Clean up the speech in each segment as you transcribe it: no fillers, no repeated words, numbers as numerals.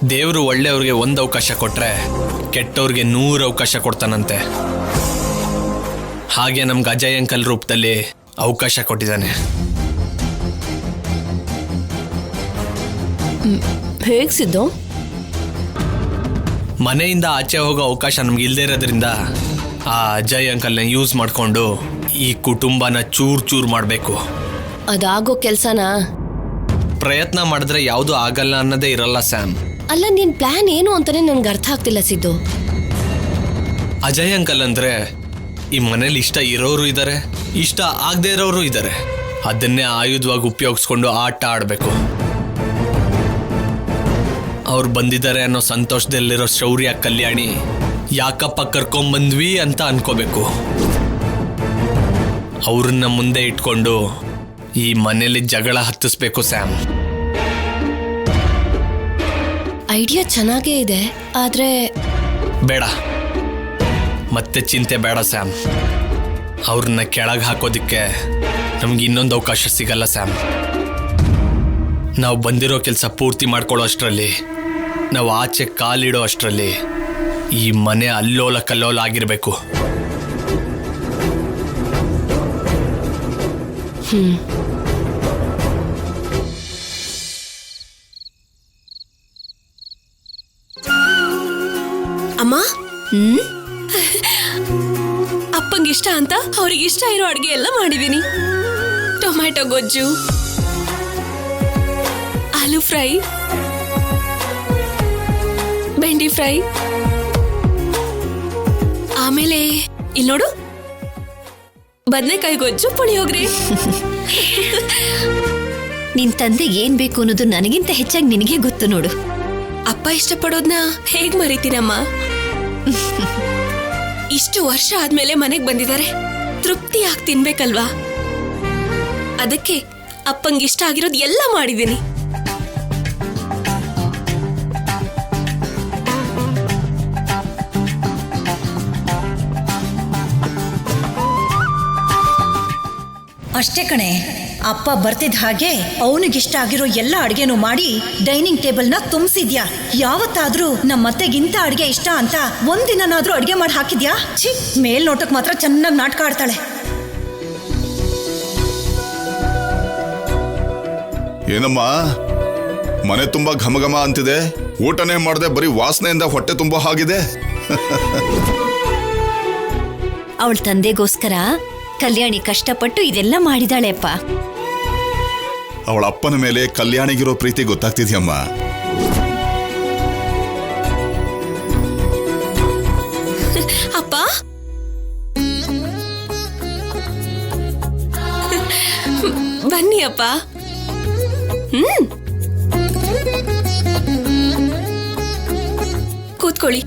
ದೇವರು ಒಳ್ಳೆಯವ್ರಿಗೆ ಒಂದು ಅವಕಾಶ ಕೊಟ್ರೆ ಕೆಟ್ಟವ್ರಿಗೆ 100 ಅವಕಾಶ ಕೊಡ್ತಾನಂತೆ. ಹಾಗೆ ನಮ್ಗೆ ಅಜಯ್ ಅಂಕಲ್ ರೂಪದಲ್ಲಿ ಅವಕಾಶ ಕೊಟ್ಟಿದ್ದಾನೆ. ಹೇಗೆ ಸಿದ್ದು? ಮನೆಯಿಂದ ಆಚೆ ಹೋಗೋ ಅವಕಾಶ ನಮ್ಗೆ ಇಲ್ಲದೆ ಇರೋದ್ರಿಂದ ಆ ಅಜಯ್ ಅಂಕಲ್ನ ಯೂಸ್ ಮಾಡಿಕೊಂಡು ಈ ಕುಟುಂಬನ ಚೂರ್ ಮಾಡಬೇಕು. ಅದಾಗೋ ಕೆಲಸನ ಪ್ರಯತ್ನ ಮಾಡಿದ್ರೆ ಯಾವುದು ಆಗಲ್ಲ ಅನ್ನೋದೇ ಇರಲ್ಲ ಸ್ಯಾಮ್. ಅಲ್ಲ, ನಿನ್ ಪ್ಲಾನ್ ಏನು ಅಂತಾನೆ ನನ್ಗೆ ಅರ್ಥ ಆಗ್ತಿಲ್ಲ ಸಿದ್ದು. ಅಜಯ್ ಅಂಕಲ್ ಅಂದ್ರೆ ಈ ಮನೇಲಿ ಇಷ್ಟ ಇರೋರು ಇದ್ದಾರೆ, ಇಷ್ಟ ಆಗದೆ ಇರೋರು ಇದ್ದಾರೆ. ಅದನ್ನೇ ಆಯುಧವಾಗಿ ಉಪಯೋಗಿಸ್ಕೊಂಡು ಆಟ ಆಡಬೇಕು. ಅವ್ರು ಬಂದಿದ್ದಾರೆ ಅನ್ನೋ ಸಂತೋಷದಲ್ಲಿರೋ ಶೌರ್ಯ ಕಲ್ಯಾಣಿ ಯಾಕಪ್ಪ ಕರ್ಕೊಂಬಂದ್ವಿ ಅಂತ ಅನ್ಕೋಬೇಕು. ಅವ್ರನ್ನ ಮುಂದೆ ಇಟ್ಕೊಂಡು ಈ ಮನೇಲಿ ಜಗಳ ಹತ್ತಿಸ್ಬೇಕು ಸ್ಯಾಮ್. ಐಡಿಯಾ ಚೆನ್ನಾಗೇ ಇದೆ, ಆದ್ರೆ ಬೇಡ, ಮತ್ತೆ ಚಿಂತೆ ಬೇಡ ಸ್ಯಾಮ್. ಅವ್ರನ್ನ ಕೆಳಗೆ ಹಾಕೋದಿಕ್ಕೆ ನಮ್ಗೆ ಇನ್ನೊಂದು ಅವಕಾಶ ಸಿಗಲ್ಲ ಸ್ಯಾಮ್. ನಾವು ಬಂದಿರೋ ಕೆಲಸ ಪೂರ್ತಿ ಮಾಡ್ಕೊಳ್ಳೋ ಅಷ್ಟರಲ್ಲಿ, ನಾವು ಆಚೆ ಕಾಲಿಡೋ ಅಷ್ಟರಲ್ಲಿ ಈ ಮನೆ ಅಲ್ಲೋಲ ಕಲ್ಲೋಲ ಆಗಿರಬೇಕು. ಅಮ್ಮ, ಅಪ್ಪಂಗಿಷ್ಟ ಅಂತ ಅವ್ರಿಗೆ ಇಷ್ಟ ಇರೋ ಅಡುಗೆ ಎಲ್ಲ ಮಾಡಿದ್ದೀನಿ. ಟೊಮ್ಯಾಟೊ ಗೊಜ್ಜು, ಆಲೂ ಫ್ರೈ, ಬೆಂಡಿ ಫ್ರೈ, ಆಮೇಲೆ ಇಲ್ಲಿ ನೋಡು ಬದನೆಕಾಯಿ ಗೊಜ್ಜು, ಪುಳಿಯೋಗರೆ. ನಿನ್ ತಂದೆ ಏನ್ ಬೇಕು ಅನ್ನೋದು ನನಗಿಂತ ಹೆಚ್ಚಾಗಿ ನಿನಗೆ ಗೊತ್ತು ನೋಡು. ಅಪ್ಪ ಇಷ್ಟಪಡೋದ್ನ ಹೇಗ್ ಮರಿತೀನಮ್ಮ? ಇಷ್ಟು ವರ್ಷ ಆದ್ಮೇಲೆ ಮನೆಗ್ ಬಂದಿದ್ದಾರೆ, ತೃಪ್ತಿಯಾಗಿ ತಿನ್ಬೇಕಲ್ವಾ? ಅದಕ್ಕೆ ಅಪ್ಪಂಗಿಷ್ಟ ಆಗಿರೋದು ಎಲ್ಲ ಮಾಡಿದ್ದೀನಿ. ಅಷ್ಟೇ ಕಣೆ, ಅಪ್ಪ ಬರ್ತಿದ್ದ ಹಾಗೆ ಅವನಿಗಿಷ್ಟ ಆಗಿರೋ ಎಲ್ಲ ಅಡ್ಗೆನೂ ಮಾಡಿ ಡೈನಿಂಗ್ ಟೇಬಲ್ನ ತುಂಬಿಸಿದ್ಯಾ? ಯಾವತ್ತಾದ್ರೂ ನಮ್ಮತ್ತೆಗಿಂತ ಅಡ್ಗೆ ಇಷ್ಟ ಅಂತ ಒಂದಿನಾದ್ರೂ ಅಡ್ಗೆ ಮಾಡಿ ಹಾಕಿದ್ಯಾ? ಛೀ, ಮೇಲ್ನೋಟಕ್ ಮಾತ್ರ ಚೆನ್ನಾಗಿ ನಾಟಕ ಆಡ್ತಾಳೆ. ಏನಮ್ಮ ಮನೆ ತುಂಬಾ ಘಮಘಮ ಅಂತಿದೆ, ಊಟನೇ ಮಾಡದೆ ಬರೀ ವಾಸನೆಯಿಂದ ಹೊಟ್ಟೆ ತುಂಬಾ ಹಾಗಿದೆ. ಅವಳ ತಂದೆಗೋಸ್ಕರ ಕಲ್ಯಾಣಿ ಕಷ್ಟಪಟ್ಟು ಇದೆಲ್ಲ ಮಾಡಿದಾಳೆ ಅಪ್ಪ. ಅವಳ ಅಪ್ಪನ ಮೇಲೆ ಕಲ್ಯಾಣಿಗಿರೋ ಪ್ರೀತಿ ಗೊತ್ತಾಗ್ತಿದ್ಯಮ್ಮ. ಅಪ್ಪ, ಬನ್ನಿ ಅಪ್ಪ. ಕೂತ್ಕೊಳ್ಳಿ.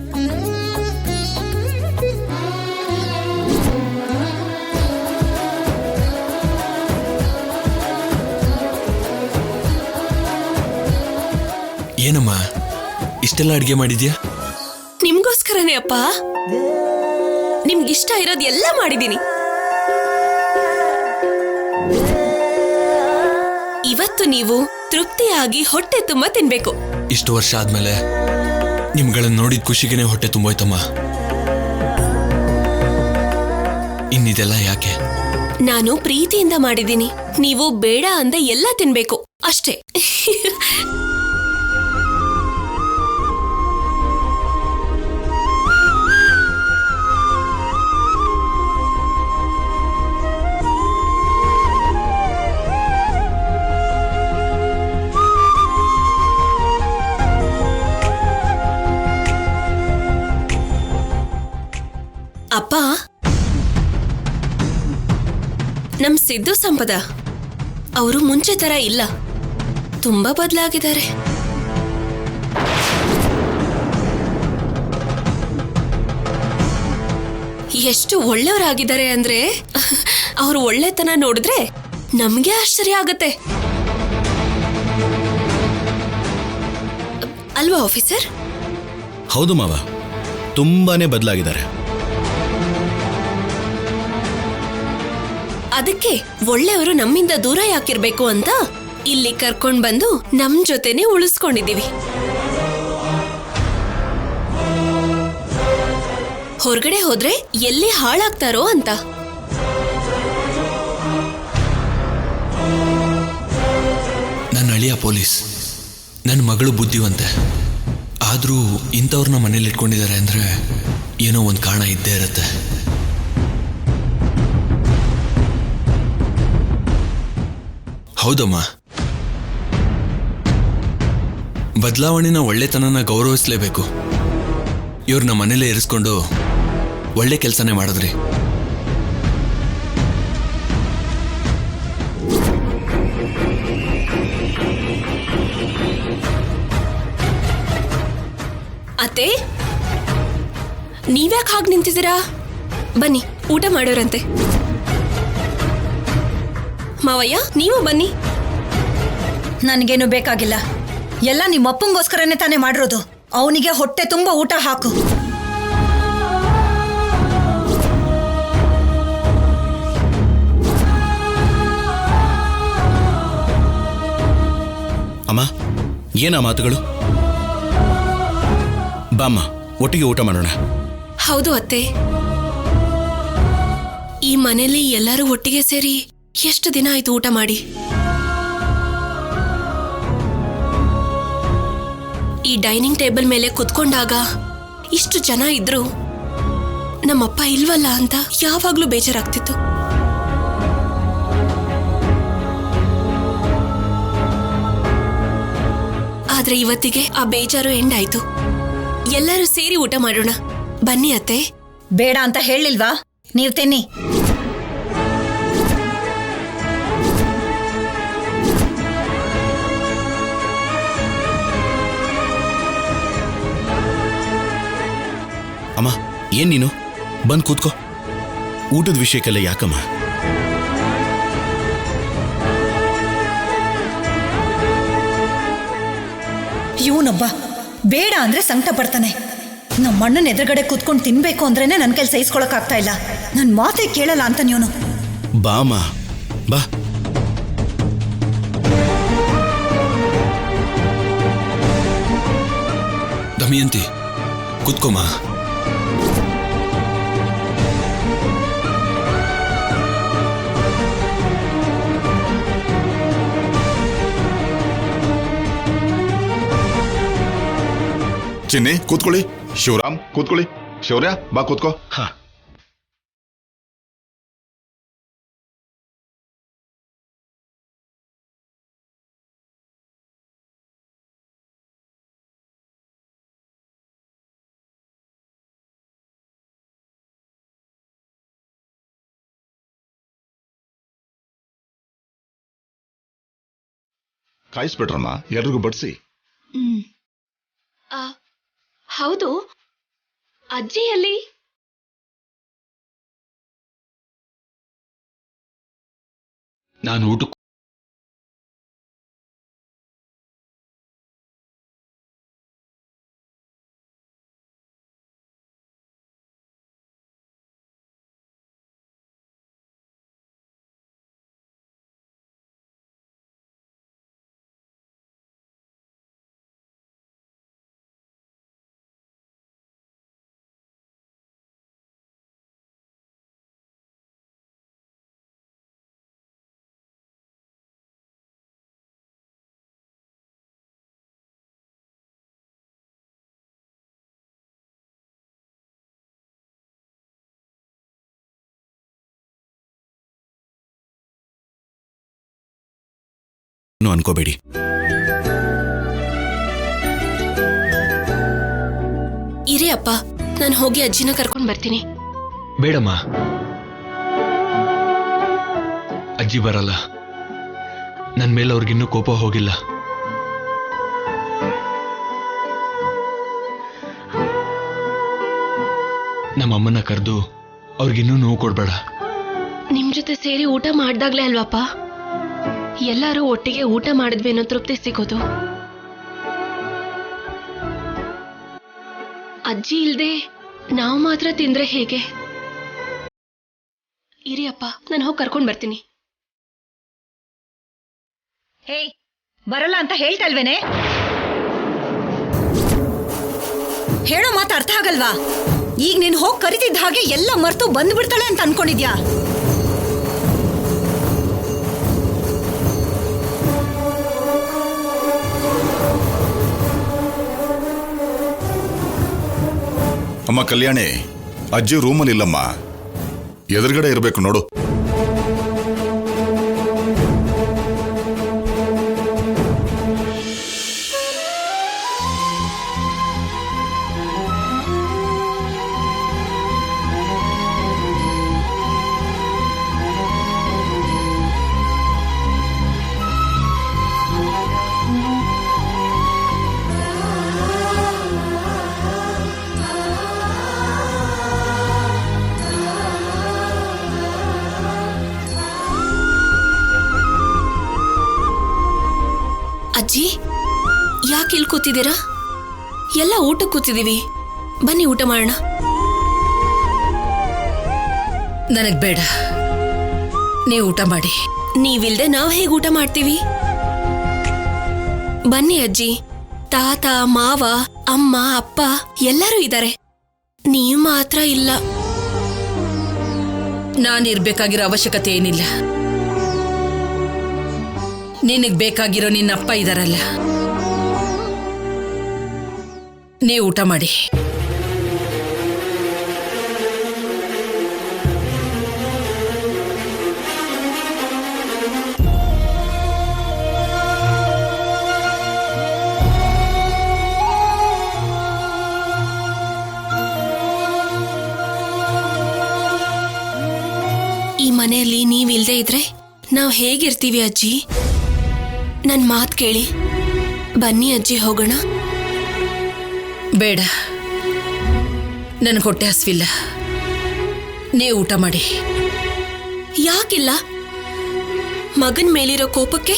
ಏನಮ್ಮ ಇಷ್ಟೆಲ್ಲ ಅಡ್ಗೆ ಮಾಡಿದ್ಯಾ? ನಿಮ್ಗೋಸ್ಕರನೇ ಅಪ್ಪ. ನಿಮ್ಗಿಷ್ಟ ಇರೋದು ಎಲ್ಲ ಮಾಡಿದ್ದೀನಿ. ಇವತ್ತು ನೀವು ತೃಪ್ತಿಯಾಗಿ ಹೊಟ್ಟೆ ತುಂಬ ತಿನ್ಬೇಕು. ಇಷ್ಟು ವರ್ಷ ಆದ್ಮೇಲೆ ನಿಮ್ಗಳನ್ನ ನೋಡಿದ ಖುಷಿಗೆನೆ ಹೊಟ್ಟೆ ತುಂಬೋಯ್ತಮ್ಮ. ಇನ್ನಿದೆಲ್ಲ ಯಾಕೆ? ನಾನು ಪ್ರೀತಿಯಿಂದ ಮಾಡಿದ್ದೀನಿ. ನೀವು ಬೇಡ ಅಂದೆ ಎಲ್ಲ ತಿನ್ಬೇಕು ಅಷ್ಟೇ. ಅಪ್ಪ, ನಮ್ ಸಿದ್ದು ಸಂಪದ ಅವರು ಮುಂಚೆ ತರ ಇಲ್ಲ, ತುಂಬಾ ಬದಲಾಗಿದ್ದಾರೆ. ಎಷ್ಟು ಒಳ್ಳೆಯವರಾಗಿದ್ದಾರೆ ಅಂದ್ರೆ ಅವ್ರ ಒಳ್ಳೆತನ ನೋಡಿದ್ರೆ ನಮ್ಗೆ ಆಶ್ಚರ್ಯ ಆಗತ್ತೆ ಅಲ್ವಾ ಆಫೀಸರ್? ಹೌದು ಮಾವ, ತುಂಬಾನೇ ಬದಲಾಗಿದ್ದಾರೆ. ಅದಕ್ಕೆ ಒಳ್ಳೆಯವರು ನಮ್ಮಿಂದ ದೂರ ಯಾಕಿರ್ಬೇಕು ಅಂತ ಇಲ್ಲಿ ಕರ್ಕೊಂಡ್ ಬಂದು ನಮ್ ಜೊತೆನೆ ಉಳಿಸ್ಕೊಂಡಿದೀವಿ. ಹೊರಗಡೆ ಹೋದ್ರೆ ಎಲ್ಲಿ ಹಾಳಾಗ್ತಾರೋ ಅಂತ. ನನ್ನ ಅಳಿಯ ಪೊಲೀಸ್, ನನ್ನ ಮಗಳು ಬುದ್ಧಿವಂತೆ. ಆದರೂ ಇಂಥವ್ರನ್ನ ಮನೇಲಿ ಇಟ್ಕೊಂಡಿದ್ದಾರೆ ಅಂದರೆ ಏನೋ ಒಂದು ಕಾರಣ ಇದ್ದೇ ಇರುತ್ತೆ. ಹೌದಮ್ಮ, ಬದಲಾವಣೆನ ಒಳ್ಳೆತನನ ಗೌರವಿಸಲೇಬೇಕು. ಇವ್ರನ್ನ ಮನೇಲೇ ಇರಿಸ್ಕೊಂಡು ಒಳ್ಳೆ ಕೆಲಸನೇ ಮಾಡಿದ್ರಿ. ಅತ್ತೆ, ನೀವ್ಯಾಕೆ ಹಾಗೆ ನಿಂತಿದ್ದೀರಾ? ಬನ್ನಿ, ಊಟ ಮಾಡೋರಂತೆ. ಮಾವಯ್ಯ, ನೀವು ಬನ್ನಿ. ನನಗೇನು ಬೇಕಾಗಿಲ್ಲ. ಎಲ್ಲ ನಿಮ್ಮ ಅಪ್ಪಂಗೋಸ್ಕರನೇ ತಾನೇ ಮಾಡಿರೋದು. ಅವನಿಗೆ ಹೊಟ್ಟೆ ತುಂಬ ಊಟ ಹಾಕು. ಅಮ್ಮ, ಏನಾ ಮಾತುಗಳು? ಬಾಮ್ಮ, ಒಟ್ಟಿಗೆ ಊಟ ಮಾಡೋಣ. ಹೌದು ಅತ್ತೆ, ಈ ಮನೇಲಿ ಎಲ್ಲರೂ ಒಟ್ಟಿಗೆ ಸೇರಿ ಎಷ್ಟು ದಿನ ಆಯ್ತು ಊಟ ಮಾಡಿ. ಈ ಡೈನಿಂಗ್ ಟೇಬಲ್ ಮೇಲೆ ಕುತ್ಕೊಂಡಾಗ ಇಷ್ಟು ಜನ ಇದ್ರು ನಮ್ಮಪ್ಪ ಇಲ್ವಲ್ಲ ಅಂತ ಯಾವಾಗ್ಲೂ ಬೇಜಾರಾಗ್ತಿತ್ತು. ಆದ್ರೆ ಇವತ್ತಿಗೆ ಆ ಬೇಜಾರು ಎಂಡ್ ಆಯ್ತು. ಎಲ್ಲರೂ ಸೇರಿ ಊಟ ಮಾಡೋಣ. ಬನ್ನಿ ಅತ್ತೆ. ಬೇಡ ಅಂತ ಹೇಳಿಲ್ವಾ? ನೀವು ತಿನ್ನಿ. ಅಮ್ಮ, ಏನ್ ನೀನು? ಬಂದು ಕೂತ್ಕೋ. ಊಟದ ವಿಷಯಕ್ಕೆಲ್ಲ ಯಾಕಮ್ಮ? ಇವನೊಬ್ಬ ಬೇಡ ಅಂದ್ರೆ ಸಂಕಟ ಪಡ್ತಾನೆ. ನಮ್ಮ ಅಣ್ಣನ ಎದುರುಗಡೆ ಕೂತ್ಕೊಂಡು ತಿನ್ಬೇಕು ಅಂದ್ರೇನೆ ನನ್ನ ಕೈಲಿ ಸಹಿಸ್ಕೊಳಕ್ ಆಗ್ತಾ ಇಲ್ಲ. ನನ್ನ ಮಾತೇ ಕೇಳಲ್ಲ ಅಂತ ನೀನು. ಬಾಮ್ಮ, ಬಾ. ದಮಯಂತಿ, ಕೂತ್ಕೊಮ್ಮ. ಚಿನ್ನಿ, ಕೂತ್ಕೊಳ್ಳಿ. ಶಿವರಾಮ್, ಕೂತ್ಕೊಳ್ಳಿ. ಶೌರ್ಯ, ಬಾ ಕೂತ್ಕೋ. ಹಾ. ಕಾಯಿಸ್ಬಿಟ್ರಮ್ಮ, ಎಲ್ರಿಗೂ ಬಡಿಸಿ. ಹೌದು, ಅಜ್ಜಿ ಎಲ್ಲಿ? ನಾನು ಊಟಕ್ಕೆ ಅನ್ಕೋಬೇಡಿ. ಇರೇ ಅಪ್ಪ, ನಾನು ಹೋಗಿ ಅಜ್ಜಿನ ಕರ್ಕೊಂಡು ಬರ್ತೀನಿ. ಬೇಡಮ್ಮ, ಅಜ್ಜಿ ಬರಲ್ಲ. ನನ್ನ ಮೇಲೆ ಅವ್ರಿಗಿನ್ನೂ ಕೋಪ ಹೋಗಿಲ್ಲ. ನಮ್ಮಮ್ಮನ ಕರೆದು ಅವ್ರಿಗಿನ್ನೂ ನೋವು ಕೊಡ್ಬೇಡ. ನಿಮ್ ಜೊತೆ ಸೇರಿ ಊಟ ಮಾಡ್ದಾಗ್ಲೇ ಅಲ್ವಾಪ ಎಲ್ಲರೂ ಒಟ್ಟಿಗೆ ಊಟ ಮಾಡಿದ್ವಿ ಅನ್ನೋ ತೃಪ್ತಿ ಸಿಗೋದು. ಅಜ್ಜಿ ಇಲ್ದೆ ನಾವು ಮಾತ್ರ ತಿಂದ್ರೆ ಹೇಗೆ? ಇರಿ ಅಪ್ಪ, ನಾನು ಹೋಗಿ ಕರ್ಕೊಂಡು ಬರ್ತೀನಿ. ಹೇ, ಬರಲ್ಲ ಅಂತ ಹೇಳ್ತಾ ಇಲ್ವೇನೆ? ಹೇಳೋ ಮಾತು ಅರ್ಥ ಆಗಲ್ವಾ? ಈಗ ನೀನ್ ಹೋಗಿ ಕರಿತಿದ್ದ ಹಾಗೆ ಎಲ್ಲ ಮರ್ತು ಬಂದ್ಬಿಡ್ತಾಳೆ ಅಂತ ಅನ್ಕೊಂಡಿದ್ಯಾ? ಅಮ್ಮ ಕಲ್ಯಾಣಿ, ಅಜ್ಜಿ ರೂಮಲ್ಲಿ ಇಲ್ಲಮ್ಮ, ಎದುರುಗಡೆ ಇರಬೇಕು ನೋಡು. ಅಜ್ಜಿ, ಯಾಕೆ ಇಲ್ಲಿ ಕೂತಿದ್ದೀರಾ? ಎಲ್ಲ ಊಟಕ್ಕೆ ಕೂತಿದೀವಿ, ಬನ್ನಿ ಊಟ ಮಾಡೋಣ. ನನಗ್ ಬೇಡ, ನೀವು ಊಟ ಮಾಡಿ. ನೀವಿಲ್ದೆ ನಾವ್ ಹೇಗೆ ಊಟ ಮಾಡ್ತೀವಿ? ಬನ್ನಿ ಅಜ್ಜಿ, ತಾತ, ಮಾವ, ಅಮ್ಮ, ಅಪ್ಪ ಎಲ್ಲರೂ ಇದ್ದಾರೆ, ನೀವ್ ಮಾತ್ರ ಇಲ್ಲ. ನಾನಿರ್ಬೇಕಾಗಿರೋ ಅವಶ್ಯಕತೆ ಏನಿಲ್ಲ. ನಿನಗ್ ಬೇಕಾಗಿರೋ ನಿನ್ನ ಅಪ್ಪ ಇದಾರಲ್ಲ, ನೀವು ಊಟ ಮಾಡಿ. ಈ ಮನೆಯಲ್ಲಿ ನೀವಿಲ್ದೇ ಇದ್ರೆ ನಾವ್ ಹೇಗಿರ್ತೀವಿ ಅಜ್ಜಿ? ನನ್ ಮಾತ್ ಕೇಳಿ, ಬನ್ನಿ ಅಜ್ಜಿ ಹೋಗೋಣ. ಬೇಡ, ನನಗೆ ಹೊಟ್ಟೆ ಹಸ್ವಿಲ್ಲ, ನೀವು ಊಟ ಮಾಡಿ. ಯಾಕಿಲ್ಲ? ಮಗನ್ ಮೇಲಿರೋ ಕೋಪಕ್ಕೆ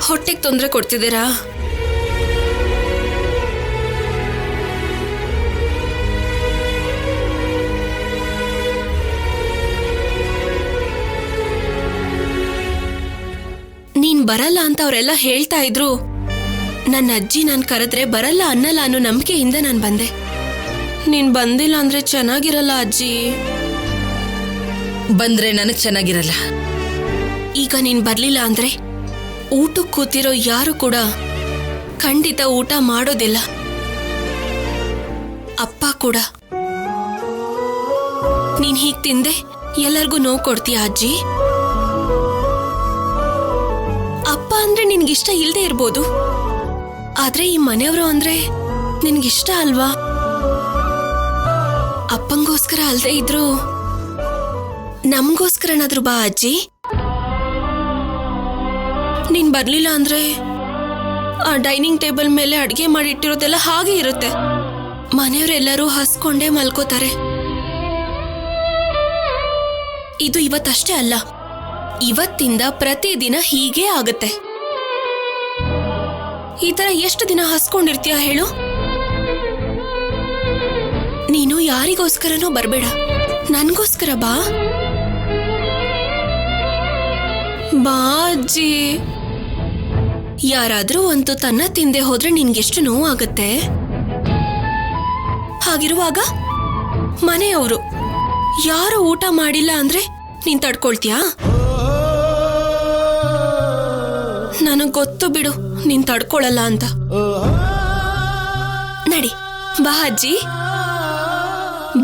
ಹೊಟ್ಟೆಗೆ ತೊಂದರೆ ಕೊಡ್ತಿದ್ದೀರಾ? ನೀನ್ ಬರಲ್ಲ ಅಂತ ಅವರೆಲ್ಲ ಹೇಳ್ತಾ ಇದ್ರು. ನನ್ನ ಅಜ್ಜಿ ನಾನ್ ಕರೆದ್ರೆ ಬರಲ್ಲ ಅನ್ನಲ್ಲ ಅನ್ನೋ ನಂಬಿಕೆಯಿಂದ ನಾನ್ ಬಂದೆ. ನೀನ್ ಬಂದಿಲ್ಲ ಅಂದ್ರೆ ಚೆನ್ನಾಗಿರಲ್ಲ ಅಜ್ಜಿ. ಬಂದ್ರೆ ನನಗ್ ಚೆನ್ನಾಗಿರಲ್ಲ. ಈಗ ನೀನ್ ಬರ್ಲಿಲ್ಲ ಅಂದ್ರೆ ಊಟಕ್ಕೆ ಕೂತಿರೋ ಯಾರು ಕೂಡ ಖಂಡಿತ ಊಟ ಮಾಡೋದಿಲ್ಲ. ಅಪ್ಪ ಕೂಡ. ನೀನ್ ಹೀಗ್ ತಿಂದೆ ಎಲ್ಲರಿಗೂ ನೋವು ಕೊಡ್ತೀಯ ಅಜ್ಜಿ? ಅಪ್ಪ ಅಂದ್ರೆ ನಿನ್ಗಿಷ್ಟ ಇಲ್ದೇ ಇರ್ಬೋದು, ಆದ್ರೆ ಈ ಮನೆಯವರು ಅಂದ್ರೆ ನಿನ್ಗಿಷ್ಟ ಅಲ್ವಾ? ಅಪ್ಪಂಗೋಸ್ಕರ ಅಲ್ದೇ ಇದ್ರು ನಮ್ಗೋಸ್ಕರನಾದ್ರೂ ಬಾ ಅಜ್ಜಿ. ನೀನ್ ಬರ್ಲಿಲ್ಲ ಅಂದ್ರೆ ಆ ಡೈನಿಂಗ್ ಟೇಬಲ್ ಮೇಲೆ ಅಡ್ಗೆ ಮಾಡಿಟ್ಟಿರೋದೆಲ್ಲ ಹಾಗೆ ಇರುತ್ತೆ. ಮನೆಯವರೆಲ್ಲರೂ ಹಸ್ಕೊಂಡೇ ಮಲ್ಕೋತಾರೆ. ಇದು ಇವತ್ತಷ್ಟೇ ಅಲ್ಲ, ಇವತ್ತಿಂದ ಪ್ರತಿದಿನ ಹೀಗೆ ಆಗತ್ತೆ. ಈ ತರ ಎಷ್ಟು ದಿನ ಹಸ್ಕೊಂಡಿರ್ತೀಯ ಹೇಳು? ನೀನು ಯಾರಿಗೋಸ್ಕರನೂ ಬರ್ಬೇಡ, ನನ್ಗೋಸ್ಕರ ಬಾ. ಬಾ ಅಜ್ಜಿ. ಯಾರಾದ್ರೂ ಒಂದು ತನ್ನ ತಿಂದೆ ಹೋದ್ರೆ ನಿನ್ಗೆಷ್ಟು ನೋವು ಆಗತ್ತೆ. ಹಾಗಿರುವಾಗ ಮನೆಯವರು ಯಾರು ಊಟ ಮಾಡಿಲ್ಲ ಅಂದ್ರೆ ನೀನ್ ತಡ್ಕೊಳ್ತೀಯಾ? ನನಗ್ ಗೊತ್ತು ಬಿಡು ನೀನ್ ತಡ್ಕೊಳಲ್ಲ ಅಂತ. ನಡಿ ಬಾ ಅಜ್ಜಿ,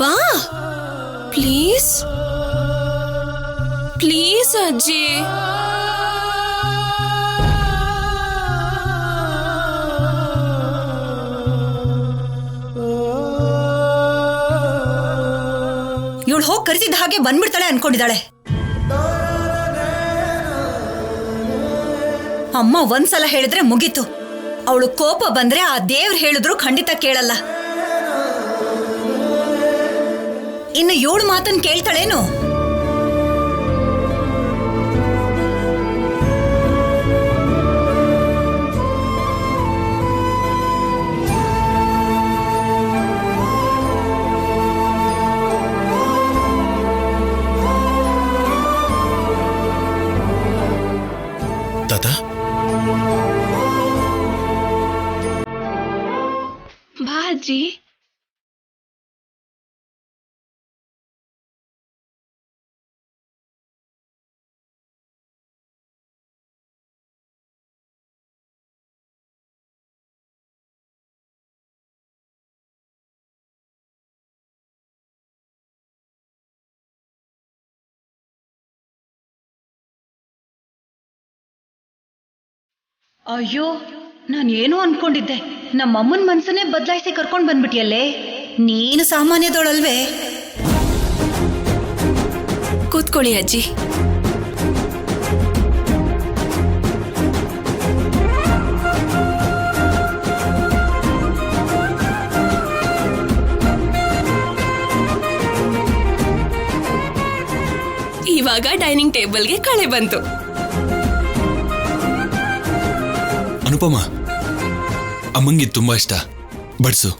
ಬಾ ಪ್ಲೀಸ್ ಪ್ಲೀಸ್ ಅಜ್ಜಿ. ಇವಳು ಹೋಗಿ ಕರೆಸಿದ ಹಾಗೆ ಬಂದ್ಬಿಡ್ತಾಳೆ ಅನ್ಕೊಂಡಿದ್ದಾಳೆ. ಅಮ್ಮ ಒಂದ್ಸಲ ಹೇಳಿದ್ರೆ ಮುಗೀತು. ಅವಳು ಕೋಪ ಬಂದ್ರೆ ಆ ದೇವ್ರು ಹೇಳಿದ್ರು ಖಂಡಿತ ಕೇಳಲ್ಲ. ಇನ್ನು 7 ಮಾತನ್ನ ಕೇಳ್ತಾಳೇನು? ತಾತ, ಬಾ ಅಜ್ಜಿ. ಅಯ್ಯೋ ನಾನು ಏನೋ ಅನ್ಕೊಂಡಿದ್ದೆ. ನಮ್ಮಮ್ಮನ ಮನ್ಸನ್ನೇ ಬದಲಾಯಿಸಿ ಕರ್ಕೊಂಡು ಬಂದ್ಬಿಟ್ಟಿಯಲ್ಲೇ. ನೀನು ಸಾಮಾನ್ಯದವಳಲ್ವೇ? ಕೂತ್ಕೊಳ್ಳಿ ಅಜ್ಜಿ. ಇವಾಗ ಡೈನಿಂಗ್ ಟೇಬಲ್ಗೆ ಕಳೆ ಬಂತು. ಅನುಪಮ, ಅಮ್ಮಂಗಿದ್ ತುಂಬಾ ಇಷ್ಟ, ಬಡ್ಸು.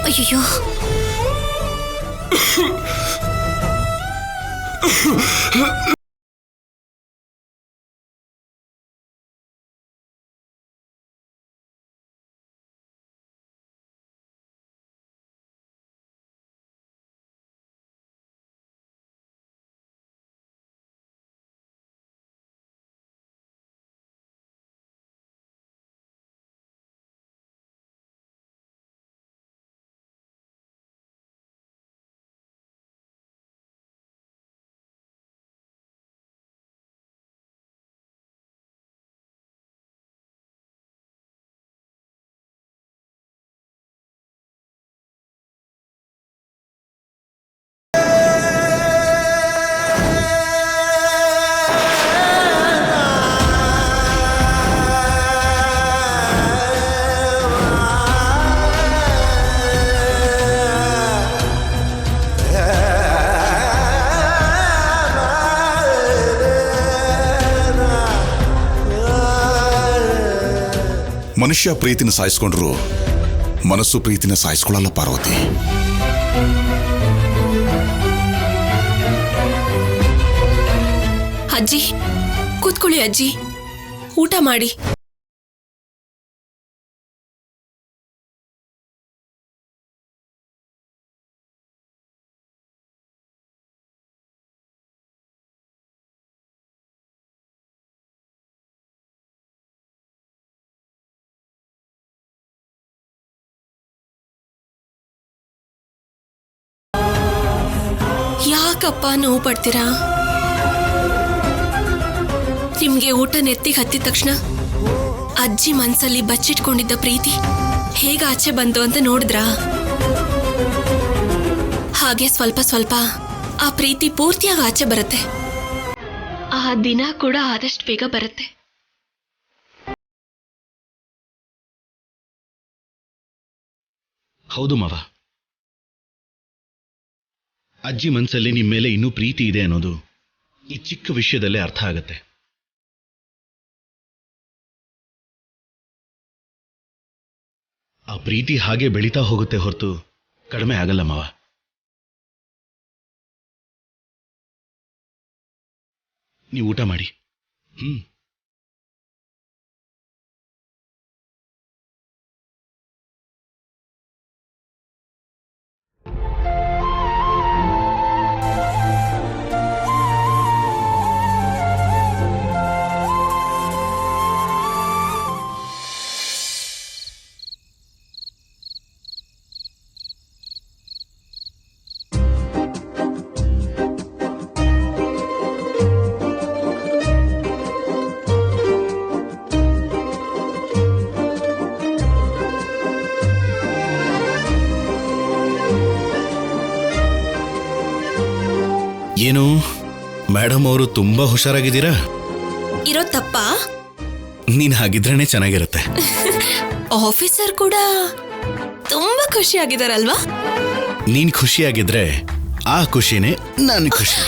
ಅಯ್ಯೋ, ಮನುಷ್ಯ ಪ್ರೀತಿನ ಸಾಯಿಸ್ಕೊಂಡ್ರು ಮನಸ್ಸು ಪ್ರೀತಿನ ಸಾಯಿಸ್ಕೊಳ್ಳಲ್ಲ ಪಾರ್ವತಿ. ಅಜ್ಜಿ ಕೂತ್ಕೊಳ್ಳಿ ಅಜ್ಜಿ, ಊಟ ಮಾಡಿ. ಯಾಕಪ್ಪ ನೋವು ಪಡ್ತೀರಾ? ನಿಮ್ಗೆ ಊಟ ನೆತ್ತಿಗೆ ಹತ್ತಿದ ತಕ್ಷಣ ಅಜ್ಜಿ ಮನ್ಸಲ್ಲಿ ಬಚ್ಚಿಟ್ಕೊಂಡಿದ್ದ ಪ್ರೀತಿ ಹೇಗ ಆಚೆ ಬಂತು ಅಂತ ನೋಡಿದ್ರಾ? ಹಾಗೆ ಸ್ವಲ್ಪ ಸ್ವಲ್ಪ ಆ ಪ್ರೀತಿ ಪೂರ್ತಿಯಾಗಿ ಆಚೆ ಬರುತ್ತೆ. ಆ ದಿನ ಕೂಡ ಆದಷ್ಟು ಬೇಗ ಬರುತ್ತೆ. ಹೌದು ಮಾವ, ಅಜ್ಜಿ ಮನಸ್ಸಲ್ಲಿ ನಿಮ್ಮ ಮೇಲೆ ಇನ್ನೂ ಪ್ರೀತಿ ಇದೆ ಅನ್ನೋದು ಈ ಚಿಕ್ಕ ವಿಷಯದಲ್ಲೇ ಅರ್ಥ ಆಗತ್ತೆ. ಆ ಪ್ರೀತಿ ಹಾಗೆ ಬೆಳೀತಾ ಹೋಗುತ್ತೆ ಹೊರತು ಕಡಿಮೆ ಆಗಲ್ಲ ಮಾವ. ನೀವು ಊಟ ಮಾಡಿ. ಮೇಡಮ್ ಅವರು ತುಂಬಾ ಹುಷಾರಾಗಿದ್ದೀರಾ? ಇರೋ ತಪ್ಪ ನೀನ್ ಹಾಗಿದ್ರೇನೆ ಚೆನ್ನಾಗಿರುತ್ತೆ. ಆಫೀಸರ್ ಕೂಡ ತುಂಬಾ ಖುಷಿಯಾಗಿದಾರಲ್ವಾ? ನೀನ್ ಖುಷಿಯಾಗಿದ್ರೆ ಆ ಖುಷಿನೇ ನನ್ ಖುಷಿ.